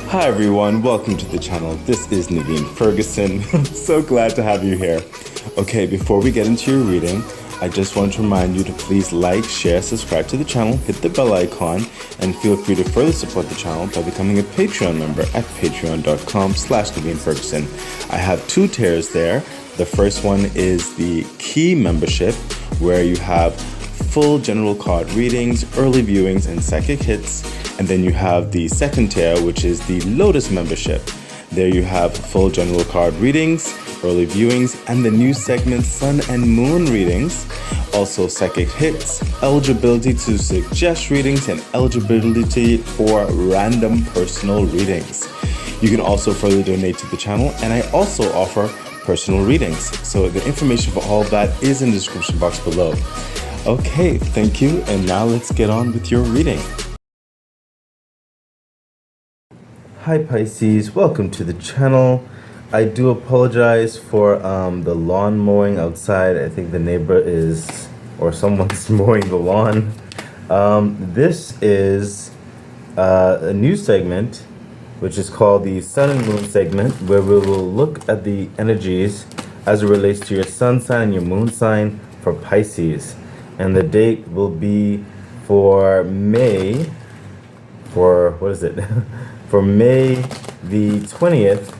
Hi everyone, welcome to the channel. This is Naveen Ferguson. I'm so glad to have you here. Okay, before we get into your reading, I just want to remind you to please like, share, subscribe to the channel, hit the bell icon, and feel free to further support the channel by becoming a Patreon member at patreon.com/Naveen Ferguson. I have two tiers there. The first one is the Key membership, where you have full general card readings, early viewings, and psychic hits. And then you have the second tier, which is the Lotus membership. There you have full general card readings, early viewings, and the new segment Sun and Moon readings. Also psychic hits, eligibility to suggest readings, and eligibility for random personal readings. You can also further donate to the channel, and I also offer personal readings. So the information for all of that is in the description box below. Okay, thank you, and now let's get on with your reading. Hi Pisces, welcome to the channel. I do apologize for the lawn mowing outside. I think the neighbor is, or someone's mowing the lawn. This is a new segment, which is called the Sun and Moon segment, where we will look at the energies as it relates to your sun sign and your moon sign for Pisces. And the date will be for May, for May the 20th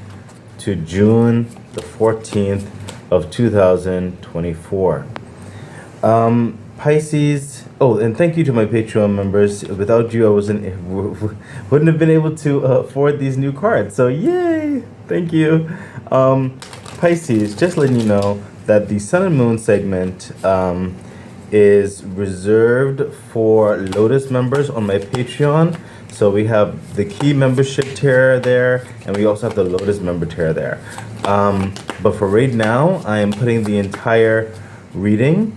to June the 14th of 2024. Pisces, oh, and thank you to my Patreon members. Without you, I wouldn't have been able to afford these new cards. So yay, thank you. Pisces, just letting you know that the Sun and Moon segment is reserved for Lotus members on my Patreon. So we have the Key membership tier there, and we also have the Lotus member tier there. But for right now, I am putting the entire reading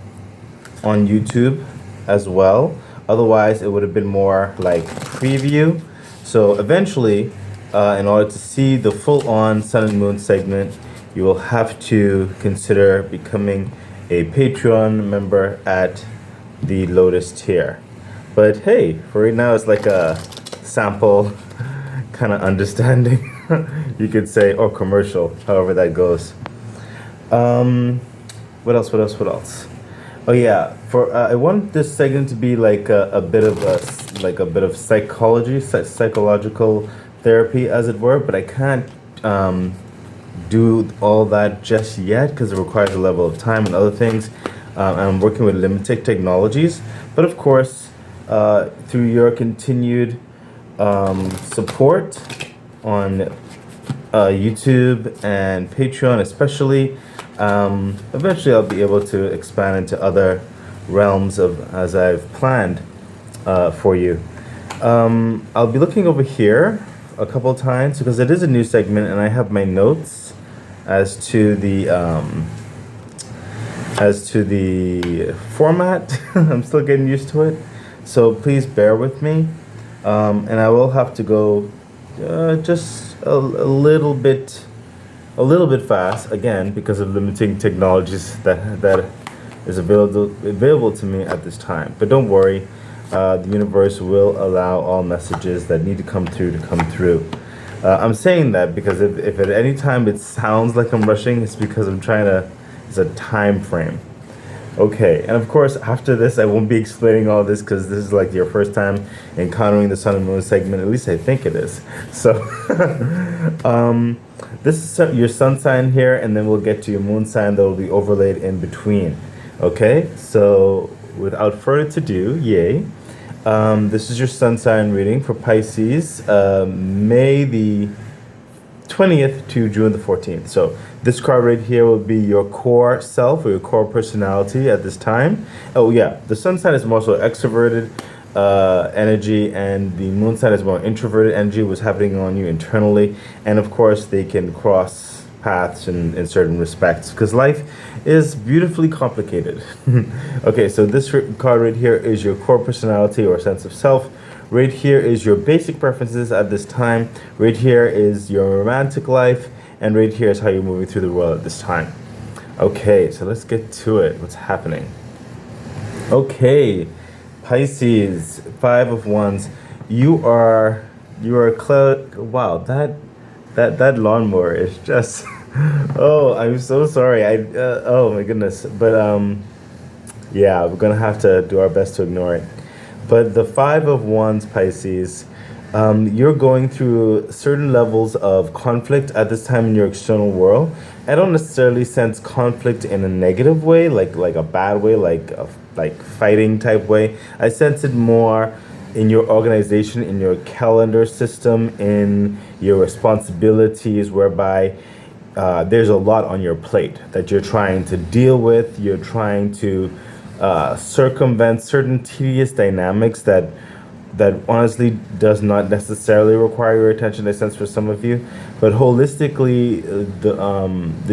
on YouTube as well. Otherwise, it would have been more like preview. So eventually, in order to see the full-on Sun and Moon segment, you will have to consider becoming a Patreon member at the Lotus tier. But hey, for right now, it's like a sample kind of understanding, you could say, or commercial, however that goes. What else? Oh yeah, for I want this segment to be like a bit of psychological therapy, as it were, but I can't do all that just yet because it requires a level of time and other things. I'm working with limited technologies, but of course, through your continued support on YouTube and Patreon especially, eventually I'll be able to expand into other realms as I've planned for you. I'll be looking over here a couple times because it is a new segment, and I have my notes as to the format. I'm still getting used to it, so please bear with me. And I will have to go just a little bit fast again because of limiting technologies that is available to me at this time. But don't worry, the universe will allow all messages that need to come through. I'm saying that because if at any time it sounds like I'm rushing, it's because it's a time frame. Okay, and of course, after this, I won't be explaining all this because this is like your first time encountering the Sun and Moon segment. At least I think it is. So, this is your sun sign here, and then we'll get to your moon sign that will be overlaid in between. Okay, so without further ado, yay. This is your sun sign reading for Pisces, May the 20th to June the 14th. So this card right here will be your core self or your core personality at this time. Oh yeah, the sun sign is more so extroverted energy, and the moon sign is more introverted energy, what's happening on you internally. And of course, they can cross paths in certain respects because life is beautifully complicated. Okay, so this card right here is your core personality or sense of self. Right here is your basic preferences at this time. Right here is your romantic life, and right here is how you're moving through the world at this time. Okay, so let's get to it. What's happening? Okay, Pisces, 5 of Wands. You are You are wow, that lawnmower is just. Oh, I'm so sorry. Oh my goodness. But yeah, we're gonna have to do our best to ignore it. But the Five of Wands, Pisces, you're going through certain levels of conflict at this time in your external world. I don't necessarily sense conflict in a negative way, like a bad way, like fighting type way. I sense it more in your organization, in your calendar system, in your responsibilities, whereby there's a lot on your plate that you're trying to deal with. You're trying to circumvent certain tedious dynamics that honestly does not necessarily require your attention. I sense for some of you, but holistically,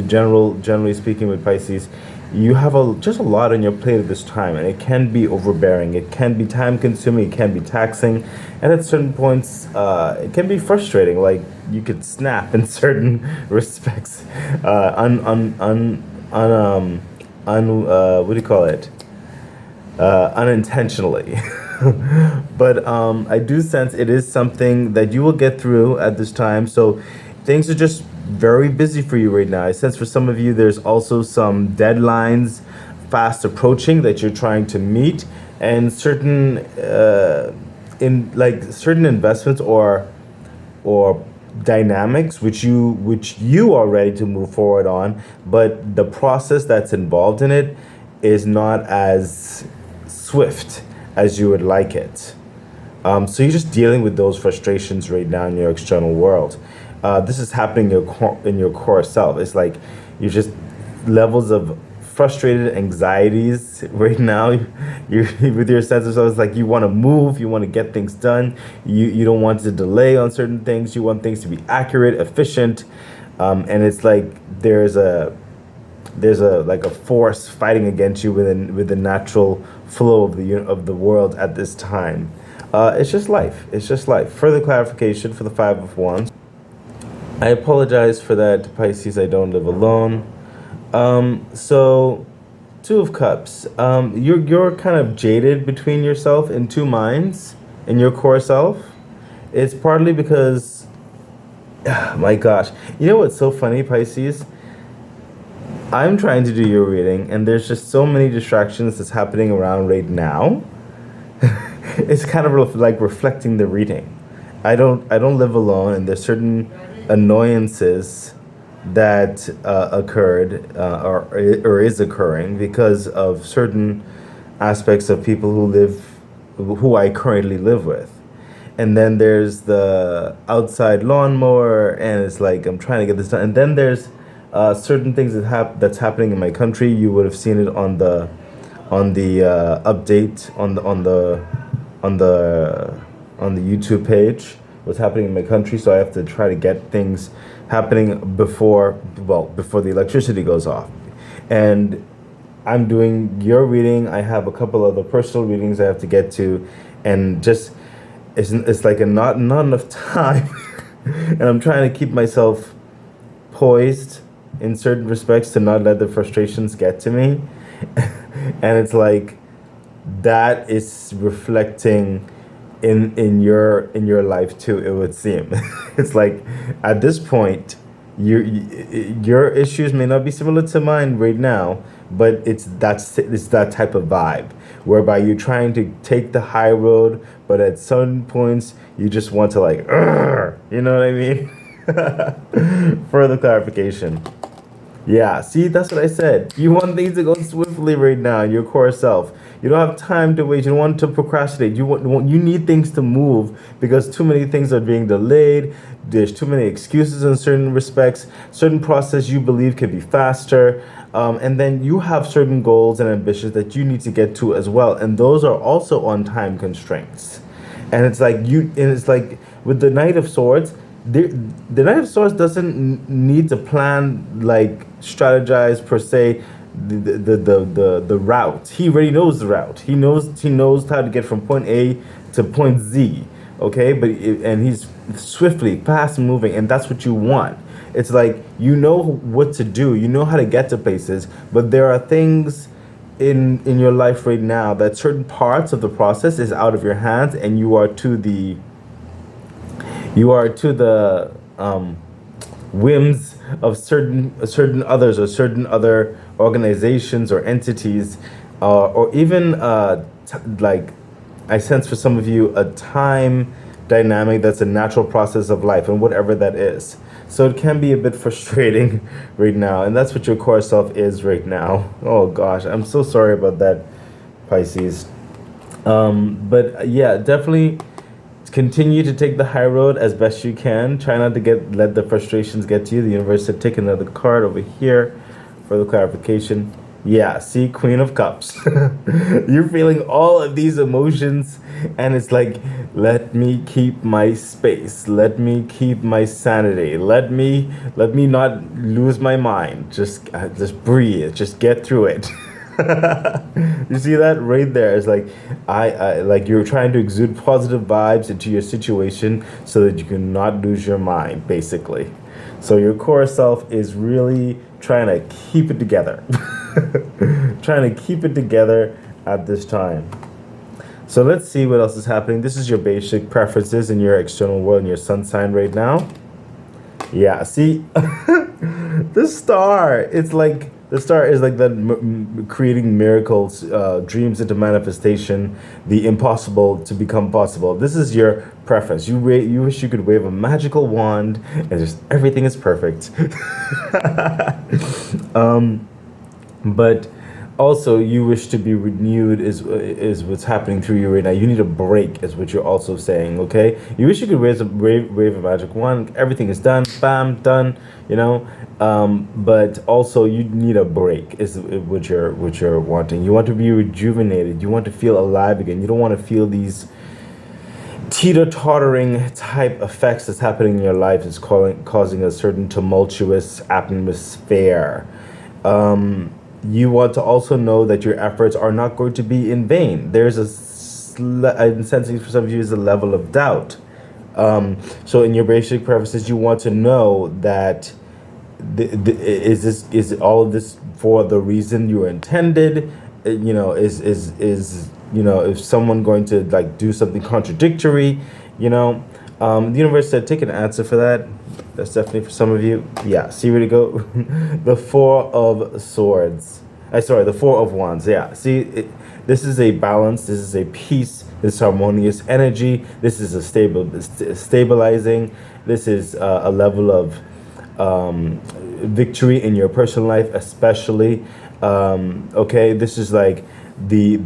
generally speaking, with Pisces, you have just a lot on your plate at this time, and it can be overbearing. It can be time consuming. It can be taxing, and at certain points, it can be frustrating. Like you could snap in certain respects, what do you call it? Unintentionally. But I do sense it is something that you will get through at this time. So things are just very busy for you right now. I sense for some of you, there's also some deadlines fast approaching that you're trying to meet, and certain in like certain investments or dynamics which you are ready to move forward on, but the process that's involved in it is not as swift as you would like it. So you're just dealing with those frustrations right now in your external world. This is happening in your core self. It's like you're just levels of frustrated anxieties right now. You with your sense of self. It's like you want to move, you want to get things done. You don't want to delay on certain things. You want things to be accurate, efficient, and it's like there's a like a force fighting against you with the natural flow of the world at this time. It's just life. It's just life. Further clarification for the Five of Wands. I apologize for that, Pisces. I don't live alone. So, Two of Cups. You're kind of jaded between yourself in two minds in your core self. It's partly because, my gosh, you know what's so funny, Pisces? I'm trying to do your reading, and there's just so many distractions that's happening around right now. It's kind of like reflecting the reading. I don't live alone, and there's certain annoyances that occurred or is occurring because of certain aspects of people who I currently live with. And then there's the outside lawnmower, and it's like I'm trying to get this done. And then there's certain things that's happening in my country. You would have seen it on the update on the YouTube page. What's happening in my country, so I have to try to get things happening before the electricity goes off. And I'm doing your reading. I have a couple other personal readings I have to get to, and just it's like not enough time. And I'm trying to keep myself poised in certain respects to not let the frustrations get to me. And it's like that is reflecting in your life too, it would seem. It's like at this point your issues may not be similar to mine right now, but it's that type of vibe whereby you're trying to take the high road, but at certain points you just want to like, "Urgh," you know what I mean? Further clarification. Yeah, see, that's what I said. You want things to go swiftly right now, your core self. You don't have time to wait. You don't want to procrastinate. You need things to move because too many things are being delayed. There's too many excuses in certain respects. Certain process you believe can be faster. And then you have certain goals and ambitions that you need to get to as well. And those are also on time constraints. And it's like with the Knight of Swords, the Knight of Swords doesn't need to plan, like strategize per se the route. He already knows the route. He knows how to get from point A to point Z. Okay, and he's swiftly, fast moving, and that's what you want. It's like you know what to do. You know how to get to places, but there are things in your life right now that certain parts of the process is out of your hands, and you are to the You are to the whims of certain others or certain other organizations or entities, or even like I sense for some of you a time dynamic that's a natural process of life and whatever that is. So it can be a bit frustrating right now, and that's what your core self is right now. Oh gosh, I'm so sorry about that, Pisces. But yeah, definitely continue to take the high road as best you can. Try not to let the frustrations get to you. The universe said take another card over here for the clarification. Yeah, see, Queen of Cups. You're feeling all of these emotions, and it's like, let me keep my space. Let me keep my sanity. Let me not lose my mind. Just breathe. Just get through it. You see that right there? It's like I like you're trying to exude positive vibes into your situation so that you can not lose your mind, basically. So your core self is really trying to keep it together. Trying to keep it together at this time. So let's see what else is happening. This is your basic preferences in your external world and your sun sign right now. Yeah, see, the star. It's like the star is like that creating miracles, dreams into manifestation, the impossible to become possible. This is your preference. You wish you could wave a magical wand and just everything is perfect. But also you wish to be renewed is what's happening through you right now. You need a break is what you're also saying, okay? You wish you could wave a magic wand, everything is done, bam, done, you know. But also you need a break is what you're wanting. You want to be rejuvenated. You want to feel alive again. You don't want to feel these teeter-tottering type effects that's happening in your life. Is causing a certain tumultuous atmosphere. You want to also know that your efforts are not going to be in vain. There's I'm sensing for some of you is a level of doubt. So in your basic preferences, you want to know that is all of this for the reason you intended? You know, is you know, if someone going to like do something contradictory, you know, the universe said take an answer for that. That's definitely for some of you. Yeah, see where to go. The Four of Swords. The Four of Wands. Yeah, see, this is a balance. This is a peace. This is harmonious energy. This is a stabilizing. This is a level of victory in your personal life, especially. Okay, this is like the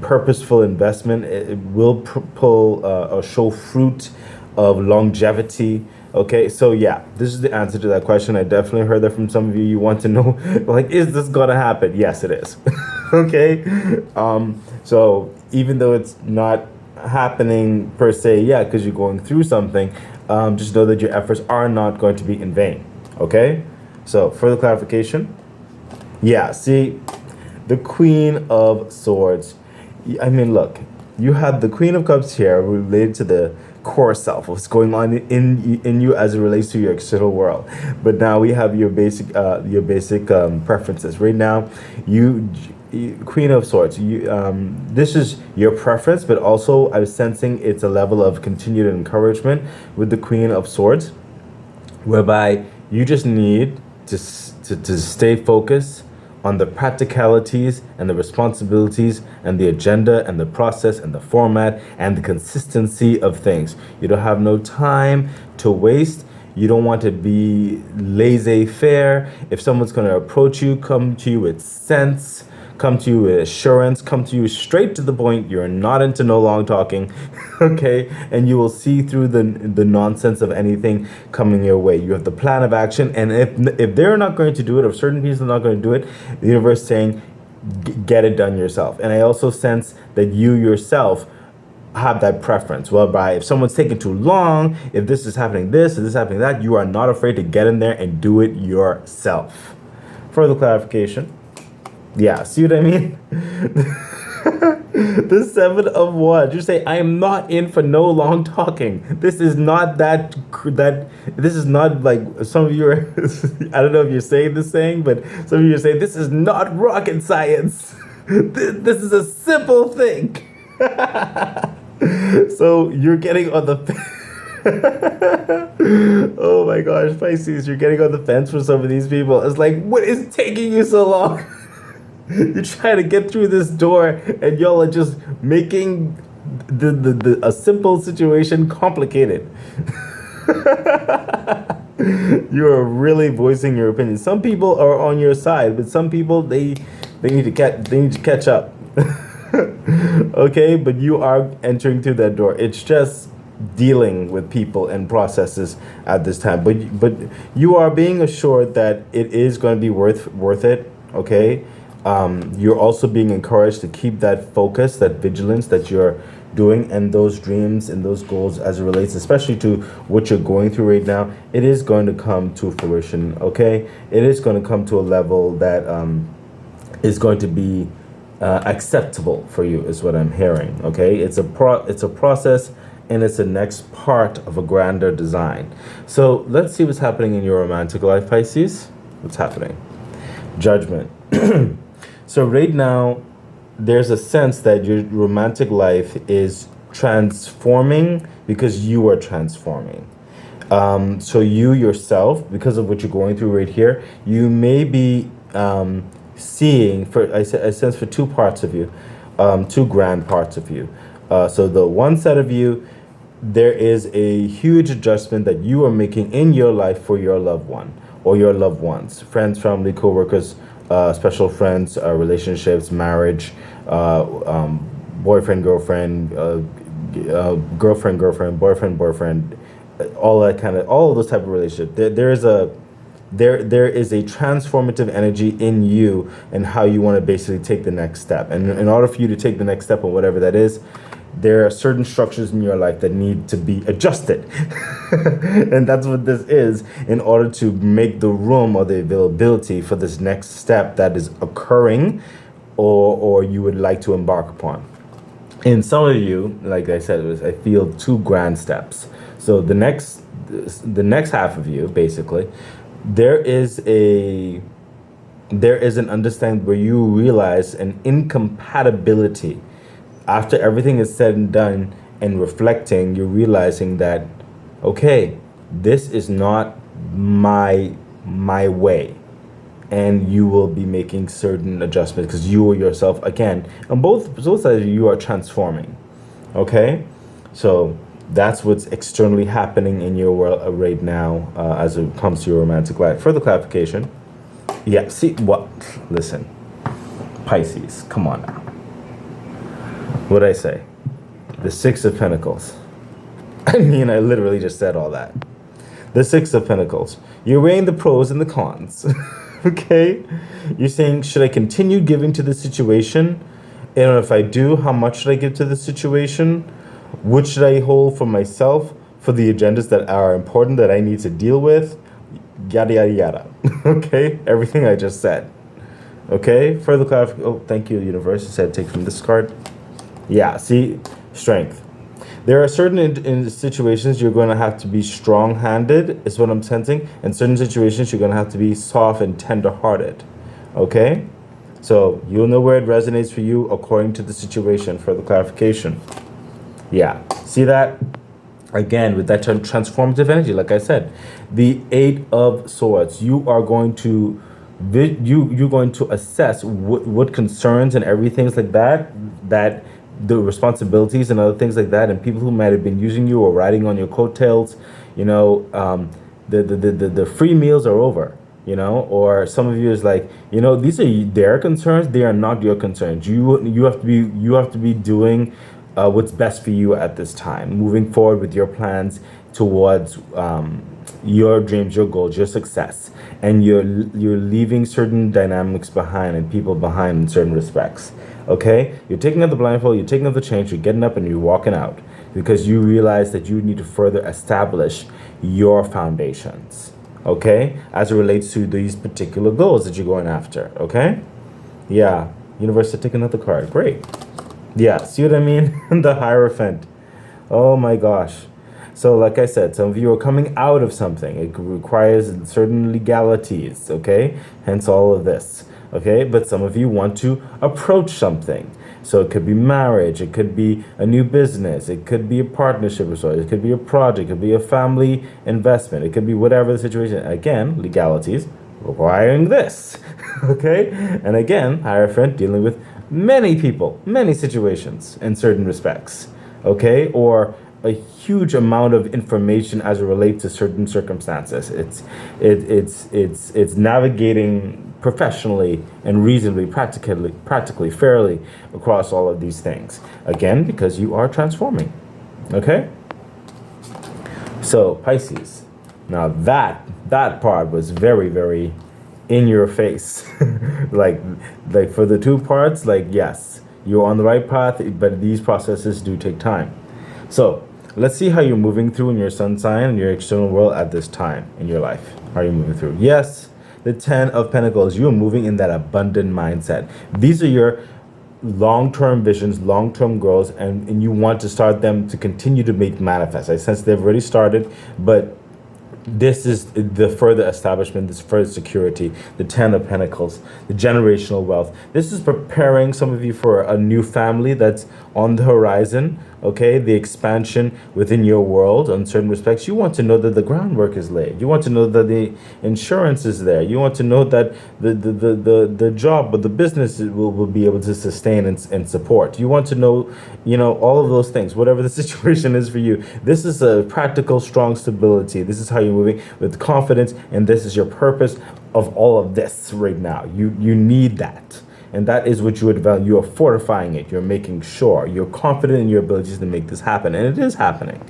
purposeful investment. It will pull or show fruit of longevity. Okay, so yeah, this is the answer to that question. I definitely heard that from some of you. You want to know, like, is this gonna happen? Yes, it is. Okay, so even though it's not happening per se, yeah, because you're going through something, just know that your efforts are not going to be in vain. Okay, so further clarification. Yeah, see, the Queen of Swords. I mean, look, you have the Queen of Cups here related to the core self, what's going on in you as it relates to your external world. But now we have your basic preferences. Right now, you Queen of Swords. This is your preference, but also I'm sensing it's a level of continued encouragement with the Queen of Swords, whereby you just need to stay focused on the practicalities and the responsibilities and the agenda and the process and the format and the consistency of things. You don't have no time to waste. You don't want to be laissez-faire. If someone's going to approach you, come to you with sense, come to you with assurance, come to you straight to the point. You're not into no long talking, okay? And you will see through the nonsense of anything coming your way. You have the plan of action, and if they're not going to do it, or certain people are not going to do it, the universe is saying, get it done yourself. And I also sense that you yourself have that preference, whereby if someone's taking too long, if this is happening this, if this is happening that, you are not afraid to get in there and do it yourself. Further clarification. Yeah, see what I mean? The Seven of Wands. You say, I am not in for no long talking. This is not that this is not like some of you are, I don't know if you're saying this saying, but some of you are saying, this is not rocket science. This is a simple thing. So you're getting on the Oh my gosh, Pisces, you're getting on the fence for some of these people. It's like, what is taking you so long? You're trying to get through this door, and y'all are just making a simple situation complicated. You are really voicing your opinion. Some people are on your side, but some people they need to catch up. Okay, but you are entering through that door. It's just dealing with people and processes at this time. But you are being assured that it is going to be worth it. Okay, you're also being encouraged to keep that focus, that vigilance that you're doing, and those dreams and those goals as it relates, especially to what you're going through right now. It is going to come to fruition. Okay, it is going to come to a level that is going to be acceptable for you, is what I'm hearing. Okay, it's a process, and it's the next part of a grander design. So let's see what's happening in your romantic life, Pisces. What's happening? Judgment. So right now, there's a sense that your romantic life is transforming because you are transforming. So you yourself, because of what you're going through right here, you may be seeing, I sense for two parts of you, two grand parts of you. So the one side of you, there is a huge adjustment that you are making in your life for your loved one or your loved ones, friends, family, co-workers, special friends, relationships, marriage, boyfriend, girlfriend, girlfriend, boyfriend, all that kind of, all of those type of relationships. There is a transformative energy in you and how you want to basically take the next step. And in order for you to take the next step, or whatever that is, there are certain structures in your life that need to be adjusted. And that's what this is, in order to make the room or the availability for this next step that is occurring, or you would like to embark upon. In some of you, like I said, I feel two grand steps. So the next half of you, basically, there is an understanding where you realize an incompatibility. After everything is said and done and reflecting, you're realizing that, okay, this is not my way. And you will be making certain adjustments because you yourself, again, on both sides of you are transforming. Okay? So that's what's externally happening in your world right now as it comes to your romantic life. Further clarification. Yeah, see what? Listen, Pisces, come on now. What'd I say? The Six of Pentacles. I mean, I literally just said all that. The Six of Pentacles. You're weighing the pros and the cons. Okay? You're saying, should I continue giving to the situation? And if I do, how much should I give to the situation? What should I hold for myself for the agendas that are important that I need to deal with? Yada, yada, yada. Okay? Everything I just said. Okay? Further clarification. Oh, thank you, universe. You said take from this card. Yeah, see? Strength. There are certain in situations you're going to have to be strong-handed, is what I'm sensing. In certain situations, you're going to have to be soft and tender-hearted. Okay? So you'll know where it resonates for you according to the situation. Further clarification. Yeah. See that? Again, with that transformative energy, like I said, the Eight of Swords, you are going to you're going to assess what concerns and everything like that the responsibilities and other things like that, and people who might have been using you or riding on your coattails, the free meals are over, or some of you is like, these are their concerns, they are not your concerns. You have to be doing what's best for you at this time, moving forward with your plans towards your dreams, your goals, your success, and you're leaving certain dynamics behind and people behind in certain respects. Okay, you're taking up the blindfold, you're taking up the change, you're getting up and you're walking out because you realize that you need to further establish your foundations. Okay, as it relates to these particular goals that you're going after. Okay, yeah, universe to take another card. Great. Yeah, see what I mean? The Hierophant. Oh my gosh. So like I said, some of you are coming out of something. It requires certain legalities, okay? Hence all of this, okay? But some of you want to approach something. So it could be marriage, it could be a new business, it could be a partnership or so, it could be a project, it could be a family investment, it could be whatever the situation. Again, legalities requiring this. Okay? And again, Hierophant dealing with many people, many situations in certain respects. Okay? Or a huge amount of information as it relates to certain circumstances. It's navigating professionally and reasonably, practically, fairly across all of these things. Again, because you are transforming. Okay? So Pisces. Now that part was very, very in your face. like for the two parts, like yes, you're on the right path, but these processes do take time. So let's see how you're moving through in your sun sign and your external world at this time in your life. How are you moving through? Yes, the 10 of Pentacles, you're moving in that abundant mindset. These are your long-term visions, long-term goals, and you want to start them to continue to make manifest. I sense they've already started, but this is the further establishment, this further security, the 10 of Pentacles, the generational wealth. This is preparing some of you for a new family that's on the horizon, okay? The expansion within your world in certain respects. You want to know that the groundwork is laid. You want to know that the insurance is there. You want to know that the job or the business will be able to sustain and support. You want to know, all of those things, whatever the situation is for you. This is a practical, strong stability. This is how you're moving with confidence, and this is your purpose of all of this right now. You need that. And that is what you would value. You are fortifying it. You're making sure. You're confident in your abilities to make this happen. And it is happening.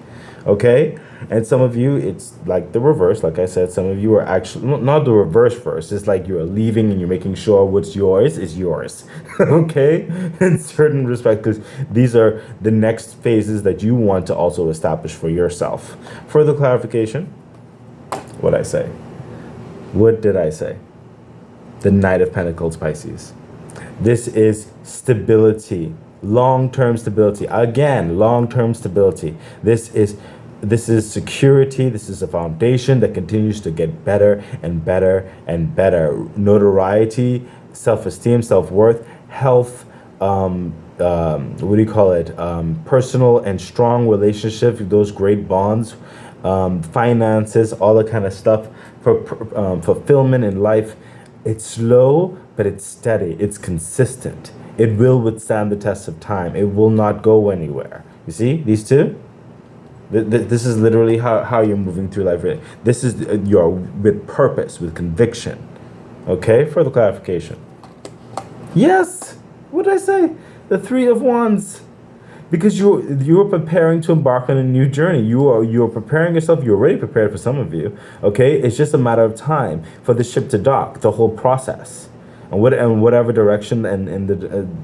Okay? And some of you, it's like the reverse. Like I said, some of you are actually, not the reverse first. It's like you're leaving and you're making sure what's yours is yours. Okay? In certain respects, because these are the next phases that you want to also establish for yourself. Further clarification, what'd I say? What did I say? The Knight of Pentacles, Pisces. This is stability, long-term stability. Again, long-term stability. This is security. This is a foundation that continues to get better and better and better. Notoriety, self-esteem, self-worth, health, personal and strong relationships, those great bonds, finances, all that kind of stuff, fulfillment in life. It's slow, but it's steady. It's consistent. It will withstand the test of time. It will not go anywhere. You see these two? This is literally how you're moving through life. This is you're with purpose, with conviction. Okay, further clarification. Yes, what did I say? The Three of Wands. Because you're preparing to embark on a new journey. You're preparing yourself. You're already prepared for some of you. Okay, it's just a matter of time for the ship to dock. The whole process, and whatever direction and the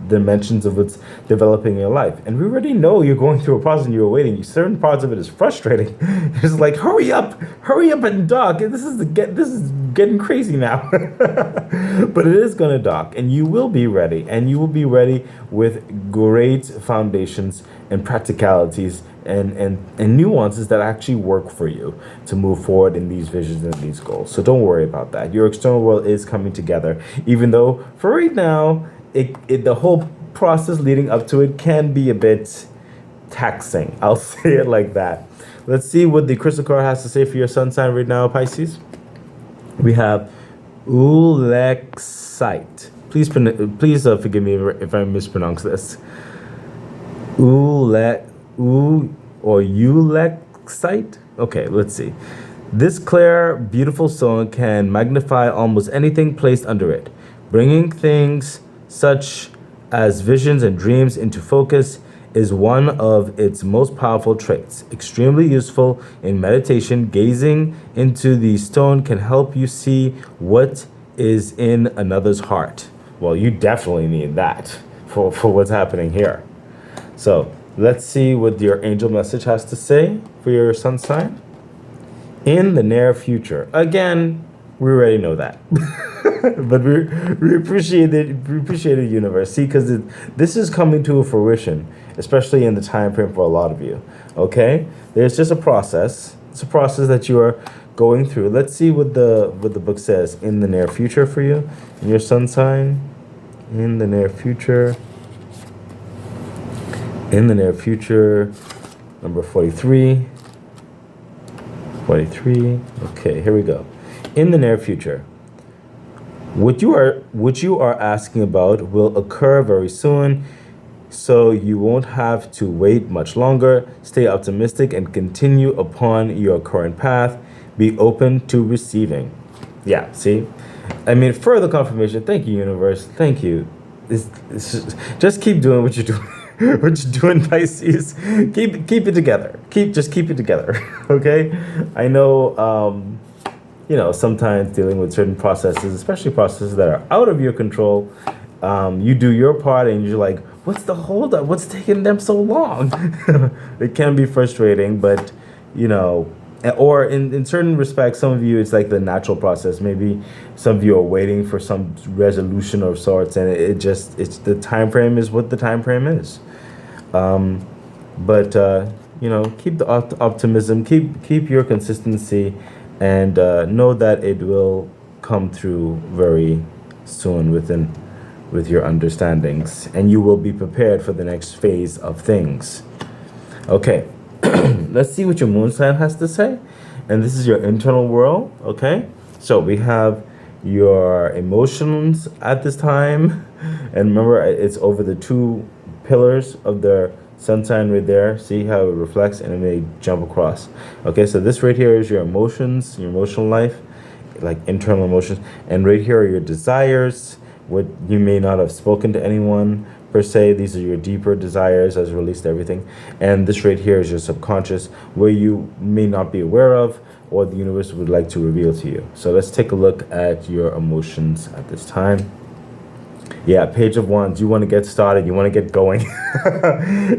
dimensions of what's developing in your life. And we already know you're going through a process and you're waiting. Certain parts of it is frustrating. It's like hurry up and dock. This is getting crazy now. But it is going to dock, and you will be ready, and you will be ready with great foundations and practicalities and nuances that actually work for you to move forward in these visions and these goals. So don't worry about that. Your external world is coming together, even though for right now, the whole process leading up to it can be a bit taxing. I'll say it like that. Let's see what the crystal card has to say for your sun sign right now, Pisces. We have Ulexite. Please forgive me if I mispronounce this. Ulexite? Okay, let's see. This clear, beautiful stone can magnify almost anything placed under it, bringing things such as visions and dreams into focus is one of its most powerful traits. Extremely useful in meditation, gazing into the stone can help you see what is in another's heart. Well, you definitely need that for what's happening here. So let's see what your angel message has to say for your sun sign. In the near future. Again, we already know that. But we appreciate it. We appreciate the universe. See, because this is coming to a fruition, especially in the time frame for a lot of you. Okay? There's just a process. It's a process that you are going through. Let's see what the book says in the near future for you. In your sun sign. In the near future. In the near future, number 43. 43. Okay, here we go. In the near future, what you are asking about will occur very soon, so you won't have to wait much longer. Stay optimistic and continue upon your current path. Be open to receiving. Yeah, see? I mean, further confirmation. Thank you, universe. Thank you. Just keep doing what you're doing. What you're doing, Pisces. Keep it together. Keep it together. Okay? I know sometimes dealing with certain processes, especially processes that are out of your control, you do your part and you're like, what's the holdup? What's taking them so long? It can be frustrating, but or in certain respects, some of you, it's like the natural process. Maybe some of you are waiting for some resolution of sorts, and it's the time frame is what the time frame is. But keep the optimism, keep your consistency, and know that it will come through very soon with your understandings, and you will be prepared for the next phase of things. Okay. Let's see what your moon sign has to say. And this is your internal world, okay? So we have your emotions at this time. And remember, it's over the two pillars of the sun sign right there. See how it reflects and it may jump across. Okay, so this right here is your emotions, your emotional life, like internal emotions. And right here are your desires, what you may not have spoken to anyone per se. These are your deeper desires as released everything. And this right here is your subconscious, where you may not be aware of or the universe would like to reveal to you. So let's take a look at your emotions at this time. Yeah, Page of Wands. You want to get started. You want to get going.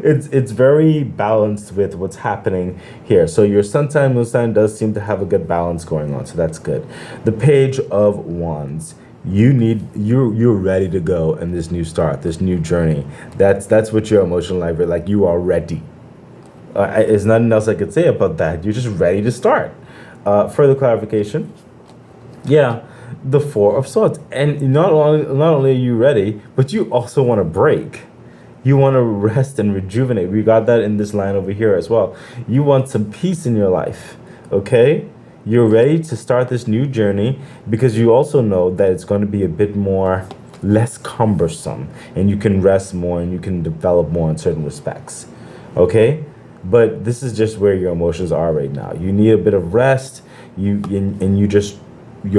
It's very balanced with what's happening here. So your sun sign, moon sign does seem to have a good balance going on. So that's good. The Page of Wands. You're ready to go in this new start, this new journey. That's what your emotional life is like. You are ready. There's nothing else I could say about that. You're just ready to start. Further clarification. Yeah, the Four of Swords, and not only are you ready, but you also want to break. You want to rest and rejuvenate. We got that in this line over here as well. You want some peace in your life. Okay. You're ready to start this new journey because you also know that it's going to be a bit less cumbersome, and you can rest more and you can develop more in certain respects. Okay? But this is just where your emotions are right now. You need a bit of rest, you're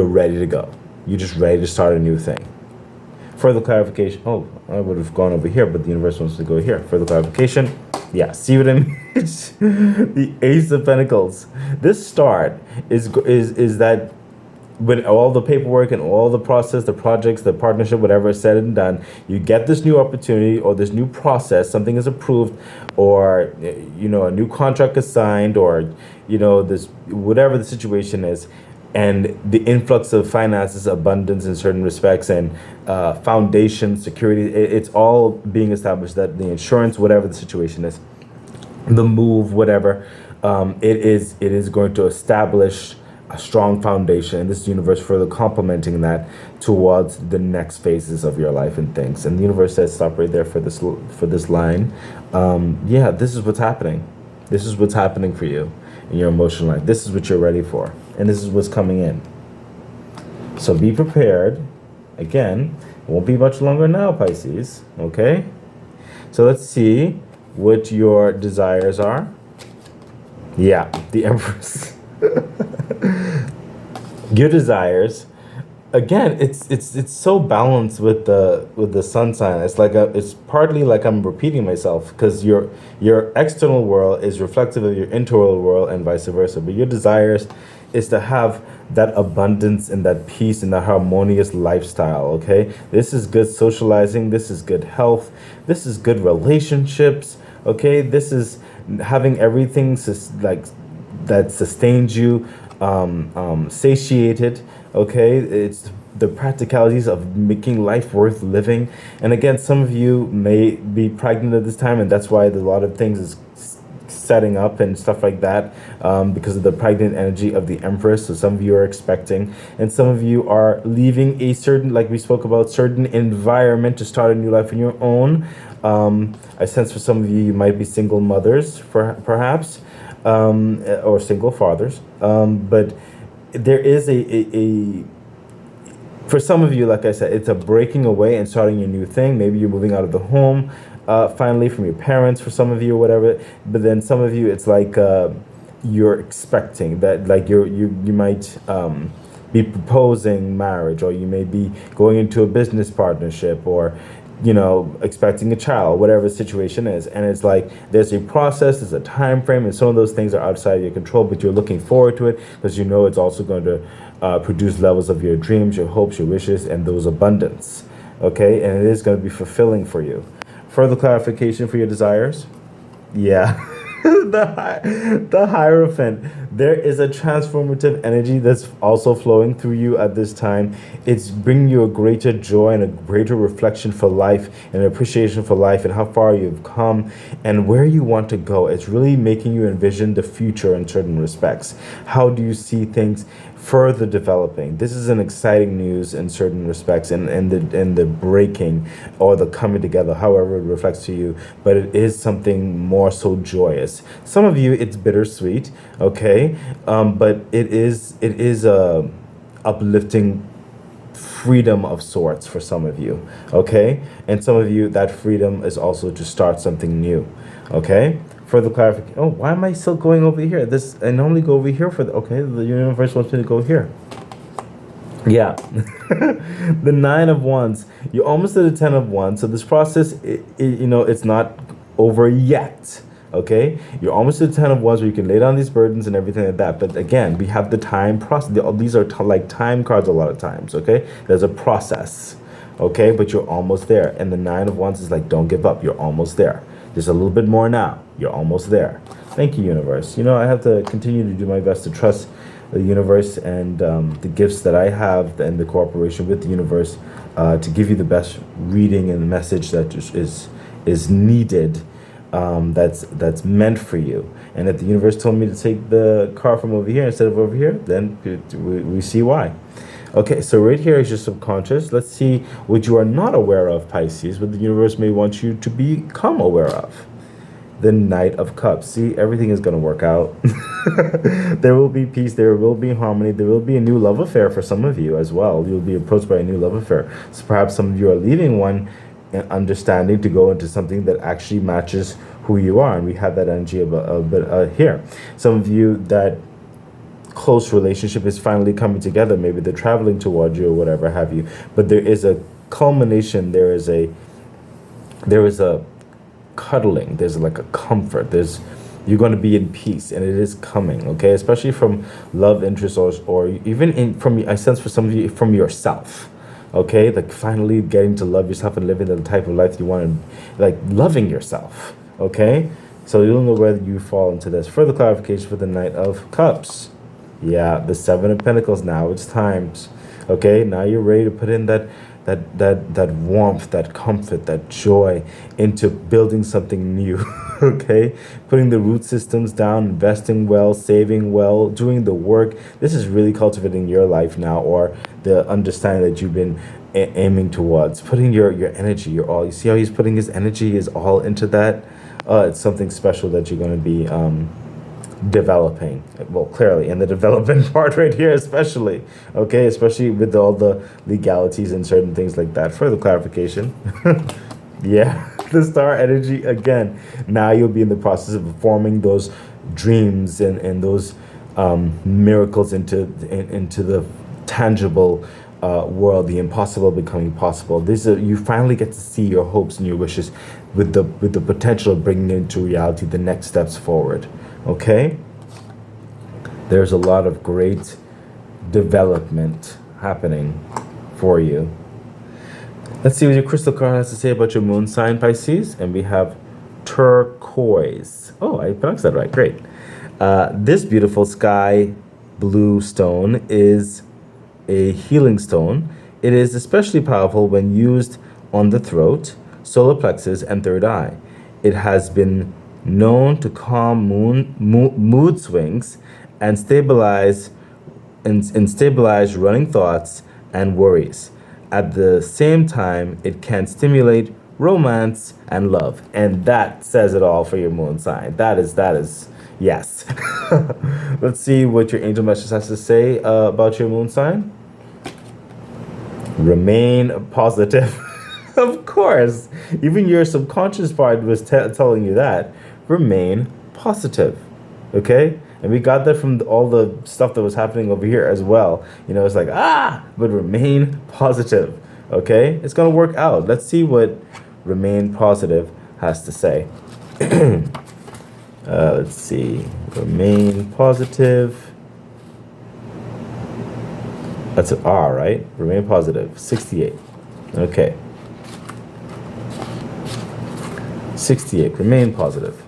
ready to go. You're just ready to start a new thing. Further clarification. Oh, I would have gone over here, but the universe wants to go here. Further clarification. Yeah, see what I mean? The Ace of Pentacles. This start is that when all the paperwork and all the process, the projects, the partnership, whatever is said and done, you get this new opportunity or this new process, something is approved, or a new contract is signed, or this whatever the situation is, and the influx of finances, abundance in certain respects, and foundation, security, it's all being established, that the insurance, whatever the situation is, the move, whatever, it is going to establish a strong foundation, and this universe further complementing that towards the next phases of your life and things. And the universe says stop right there for this line. Yeah, this is what's happening. This is what's happening for you in your emotional life. This is what you're ready for, and this is what's coming in. So be prepared. Again, it won't be much longer now, Pisces. Okay? So let's see what your desires are. Yeah, the Empress. Your desires. Again, it's so balanced with the sun sign. It's like it's partly like I'm repeating myself, because your external world is reflective of your internal world and vice versa. But your desires is to have that abundance and that peace and that harmonious lifestyle. Okay, this is good socializing. This is good health. This is good relationships. Okay, this is having everything that sustains you, satiated. Okay, it's the practicalities of making life worth living. And again, some of you may be pregnant at this time, and that's why a lot of things is setting up and stuff like that, because of the pregnant energy of the Empress. So some of you are expecting, and some of you are leaving a certain, like we spoke about, certain environment to start a new life on your own. I sense for some of you, you might be single mothers, perhaps, or single fathers. But there is a for some of you, like I said, it's a breaking away and starting a new thing. Maybe you're moving out of the home, finally, from your parents, for some of you, or whatever. But then some of you, it's like you're expecting that, like you might be proposing marriage, or you may be going into a business partnership, or expecting a child, whatever the situation is. And it's like there's a process, there's a time frame, and some of those things are outside of your control, but you're looking forward to it because it's also going to produce levels of your dreams, your hopes, your wishes, and those abundance. Okay, and it is going to be fulfilling for you. Further clarification for your desires? Yeah. the Hierophant. There is a transformative energy that's also flowing through you at this time. It's bringing you a greater joy and a greater reflection for life and appreciation for life and how far you've come and where you want to go. It's really making you envision the future in certain respects. How do you see things further developing? This is an exciting news in certain respects, and the breaking or the coming together, however it reflects to you, but it is something more so joyous. Some of you, it's bittersweet, okay, but it is a uplifting freedom of sorts for some of you, okay, and some of you, that freedom is also to start something new, okay. Further clarification. Oh, why am I still going over here? I normally go over here okay, the universe wants me to go here. Yeah. The 9 of Wands. You're almost at the 10 of Wands. So this process, it's not over yet. Okay? You're almost at the 10 of Wands where you can lay down these burdens and everything like that. But again, we have the time process. These are like time cards a lot of times. Okay? There's a process. Okay? But you're almost there. And the 9 of Wands is like, don't give up. You're almost there. Just a little bit more now. You're almost there. Thank you, universe. I have to continue to do my best to trust the universe and the gifts that I have and the cooperation with the universe to give you the best reading and message that is needed, that's meant for you. And if the universe told me to take the card from over here instead of over here, then we see why. Okay, so right here is your subconscious. Let's see what you are not aware of, Pisces, what the universe may want you to become aware of. The Knight of Cups. See, everything is going to work out. There will be peace. There will be harmony. There will be a new love affair for some of you as well. You'll be approached by a new love affair. So perhaps some of you are leaving one and understanding to go into something that actually matches who you are. And we have that energy a bit here. Some of you, that close relationship is finally coming together. Maybe they're traveling toward you or whatever have you. But there is a culmination. There is a cuddling. There's like a comfort. You're going to be in peace, and it is coming. Okay, especially from love interest or even I sense for some of you from yourself. Okay, like finally getting to love yourself and living the type of life you want, and like loving yourself. Okay, so you'll know whether you fall into this. Further clarification for the Knight of Cups. Yeah, the 7 of Pentacles. Now it's times. Okay, now you're ready to put in that warmth, that comfort, that joy into building something new. Okay, putting the root systems down, investing well, saving well, doing the work. This is really cultivating your life now, or the understanding that you've been aiming towards. Putting your energy, your all. You see how he's putting his energy is all into that. It's something special that you're going to be developing. Well, clearly in the development part right here, especially. Okay, especially with all the legalities and certain things like that. Further clarification. Yeah, the star energy again. Now you'll be in the process of forming those dreams and those miracles into the tangible world, the impossible becoming possible. You finally get to see your hopes and your wishes with the potential of bringing into reality the next steps forward. Okay, there's a lot of great development happening for you. Let's see what your crystal card has to say about your moon sign, Pisces. And we have turquoise. Oh, I pronounced that right. Great. This beautiful sky blue stone is a healing stone. It is especially powerful when used on the throat, solar plexus, and third eye. It has been known to calm mood swings and stabilize running thoughts and worries. At the same time, it can stimulate romance and love. And that says it all for your moon sign. That is, yes. Let's see what your angel message has to say about your moon sign. Remain positive. Of course. Even your subconscious part was telling you that. Remain positive. Okay? And we got that from all the stuff that was happening over here as well. You know, it's like, but remain positive. Okay? It's going to work out. Let's see what remain positive has to say. Let's see. Remain positive. That's an R, right? Remain positive. 68. Okay. 68. Remain positive.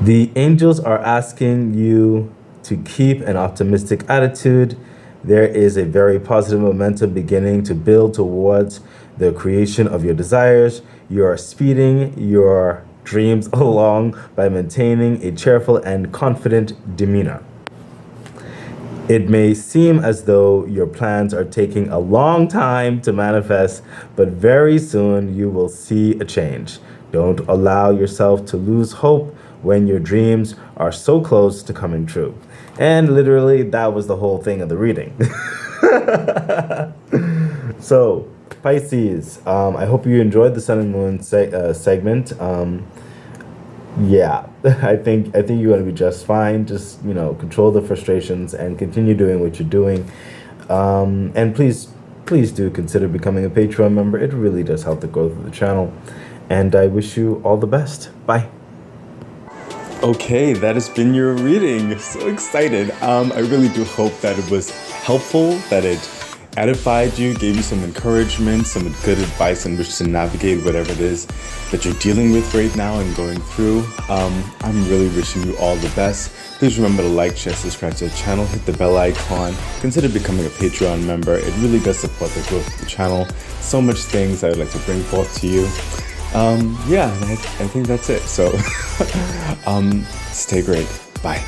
The angels are asking you to keep an optimistic attitude. There is a very positive momentum beginning to build towards the creation of your desires. You are speeding your dreams along by maintaining a cheerful and confident demeanor. It may seem as though your plans are taking a long time to manifest, but very soon you will see a change. Don't allow yourself to lose hope when your dreams are so close to coming true. And literally, that was the whole thing of the reading. So, Pisces, I hope you enjoyed the Sun and Moon segment. Yeah, I think you're going to be just fine. Just, control the frustrations and continue doing what you're doing. And please do consider becoming a Patreon member. It really does help the growth of the channel. And I wish you all the best. Bye. Okay, that has been your reading. So excited. I really do hope that it was helpful, that it edified you, gave you some encouragement, some good advice on which to navigate whatever it is that you're dealing with right now and going through. I'm really wishing you all the best. Please remember to like, share, subscribe to the channel, hit the bell icon, consider becoming a Patreon member. It really does support the growth of the channel. So much things I would like to bring forth to you. Yeah, I think that's it. So, stay great. Bye.